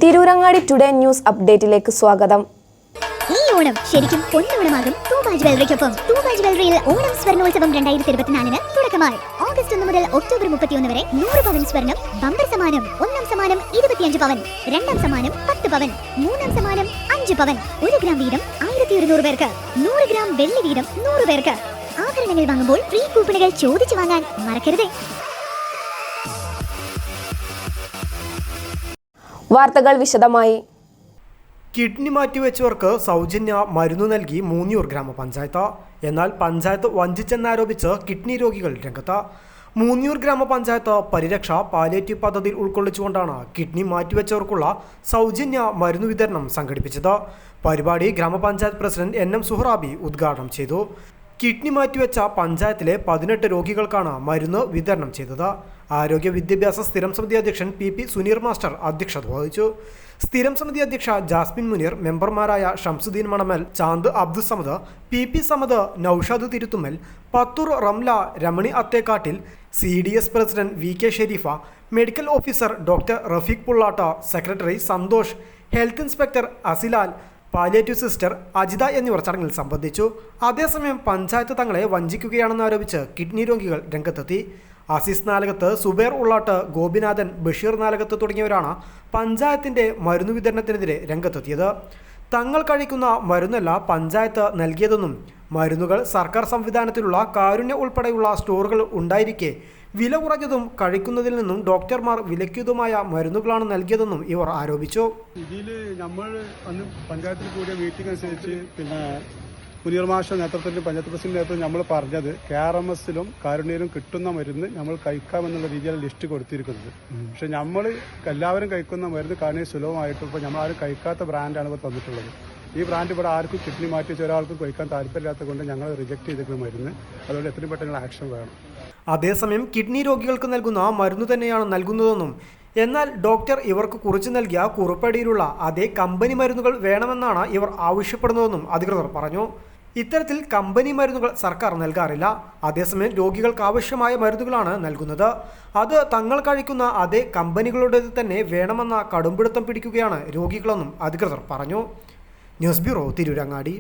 Tirurangadi today news അപ്ഡേറ്റിലേക്ക് സ്വാഗതം. ഈ ഓണം ശരിക്കും പൊന്നോണമാകും തൂബാജ് ജ്വല്ലറിക്കൊപ്പം. തൂബാജ് ജ്വല്ലറിയിൽ ഓണം സ്വർണ്ണോത്സവം 2024 തുടക്കമായി. ഓഗസ്റ്റ് 1 മുതൽ ഒക്ടോബർ 31 വരെ 100 പവൻ സ്വർണം ബമ്പർ സമ്മാനം. ഒന്നാം സമ്മാനം 25 പവൻ, രണ്ടാം സമ്മാനം 10 പവൻ, മൂന്നാം സമ്മാനം 5 പവൻ. 1 ഗ്രാം വീതം 1200 പേർക്ക്, 100 ഗ്രാം വെള്ളി വീതം 100 പേർക്ക്. ആഭരണങ്ങൾ വാങ്ങുമ്പോൾ ഫ്രീ കൂപ്പണുകൾ ചോദിച്ചു വാങ്ങാൻ മറക്കരുത്. വാർത്തകൾ വിശദമായി. കിഡ്നി മാറ്റിവെച്ചവർക്ക് സൗജന്യ മരുന്ന് നൽകി മൂന്നിയൂർ ഗ്രാമപഞ്ചായത്ത്. എന്നാൽ പഞ്ചായത്ത് വഞ്ചിച്ചെന്നാരോപിച്ച് കിഡ്നി രോഗികൾ രംഗത്ത്. മൂന്നിയൂർ ഗ്രാമപഞ്ചായത്ത് പരിരക്ഷ പാലിയേറ്റീവ് പദ്ധതിയിൽ ഉൾക്കൊള്ളിച്ചുകൊണ്ടാണ് കിഡ്നി മാറ്റിവെച്ചവർക്കുള്ള സൗജന്യ മരുന്ന് വിതരണം സംഘടിപ്പിച്ചത്. പരിപാടി ഗ്രാമപഞ്ചായത്ത് പ്രസിഡന്റ് NM സുഹറാബി ഉദ്ഘാടനം ചെയ്തു. കിഡ്നി മാറ്റിവെച്ച പഞ്ചായത്തിലെ 18 രോഗികൾക്കാണ് മരുന്ന് വിതരണം ചെയ്തത്. ആരോഗ്യ വിദ്യാഭ്യാസ സ്ഥിരം സമിതി അധ്യക്ഷൻ PP സുനീർ മാസ്റ്റർ അധ്യക്ഷത വഹിച്ചു. സ്ഥിരം സമിതി അധ്യക്ഷ ജാസ്മിൻ മുനീർ, മെമ്പർമാരായ Shamsuddin Manamal, Chand Abdusamad, PP Samad, Noushad Thiruthummal, Pathur Ramla, Ramani Athekkattil, CDS president VK Sherifa, medical officer doctor Rafeeq Pullatta, secretary Santhosh, health inspector Asilal, palliative sister Ajitha എന്നിവർ ചടങ്ങിൽ സംബന്ധിച്ചു. അതേസമയം പഞ്ചായത്ത് തങ്ങളെ വഞ്ചിക്കുകയാണെന്നാരോപിച്ച് കിഡ്നി രോഗികൾ രംഗത്തെത്തി. അസീസ് നാലകത്ത്, സുബൈർ ഉള്ളാട്ട്, ഗോപിനാഥൻ, ബഷീർ നാലകത്ത് തുടങ്ങിയവരാണ് പഞ്ചായത്തിൻ്റെ മരുന്ന് വിതരണത്തിനെതിരെ രംഗത്തെത്തിയത്. തങ്ങൾ കഴിക്കുന്ന മരുന്നല്ല പഞ്ചായത്ത് നൽകിയതെന്നും മരുന്നുകൾ സർക്കാർ സംവിധാനത്തിലുള്ള കാരുണ്യ ഉൾപ്പെടെയുള്ള സ്റ്റോറുകൾ ഉണ്ടായിരിക്കെ വില കുറഞ്ഞതും കഴിക്കുന്നതിൽ നിന്നും ഡോക്ടർമാർ വിലക്കിയതുമായ മരുന്നുകളാണ് നൽകിയതെന്നും ഇവർ ആരോപിച്ചു. ഇതിൽ നമ്മൾ അന്ന് പഞ്ചായത്തിൽ കൂടിയ മീറ്റിംഗ് അനുസരിച്ച് മുനീർ മാഷ നേതൃത്വത്തിൽ പഞ്ചായത്ത് പ്രസിഡന്റ് നേതൃത്വം നമ്മൾ പറഞ്ഞത് KRMSലും കാരുണ്യയിലും കിട്ടുന്ന മരുന്ന് നമ്മൾ കഴിക്കാമെന്നുള്ള രീതിയിലാണ് ലിസ്റ്റ് കൊടുത്തിരിക്കുന്നത്. പക്ഷെ നമ്മൾ എല്ലാവരും കഴിക്കുന്ന മരുന്ന് കാരുണ്യ സുലഭമായിട്ട് ഇപ്പോൾ നമ്മൾ ആരും കഴിക്കാത്ത ബ്രാൻഡാണ് ഇപ്പോൾ തന്നിട്ടുള്ളത്. ഈ ബ്രാൻഡ് ഇവിടെ ആർക്കും കിഡ്നി മാറ്റി വെച്ച ഒരാൾക്കും കഴിക്കാൻ താല്പര്യമില്ലാത്തത് കൊണ്ട് ഞങ്ങൾ റിജക്ട് ചെയ്തിരിക്കുന്ന മരുന്ന്. അതുകൊണ്ട് എത്രയും പെട്ടെന്ന് ആക്ഷൻ വേണം. അതേസമയം കിഡ്നി രോഗികൾക്ക് നൽകുന്ന മരുന്ന് തന്നെയാണ് നൽകുന്നതെന്നും എന്നാൽ ഡോക്ടർ ഇവർക്ക് കുറിച്ചു നൽകിയ കുറിപ്പടിയിലുള്ള അതേ കമ്പനി മരുന്നുകൾ വേണമെന്നാണ് ഇവർ ആവശ്യപ്പെടുന്നതെന്നും അധികൃതർ പറഞ്ഞു. ഇത്തരത്തിൽ കമ്പനി മരുന്നുകൾ സർക്കാർ നൽകാറില്ല. അതേസമയം രോഗികൾക്ക് ആവശ്യമായ മരുന്നുകളാണ് നൽകുന്നത്. അത് തങ്ങൾ കഴിക്കുന്ന അതേ കമ്പനികളുടേത് തന്നെ വേണമെന്ന കടുംപിടുത്തം പിടിക്കുകയാണ് രോഗികളെന്നും അധികൃതർ പറഞ്ഞു. News bureau, Tirurangadi.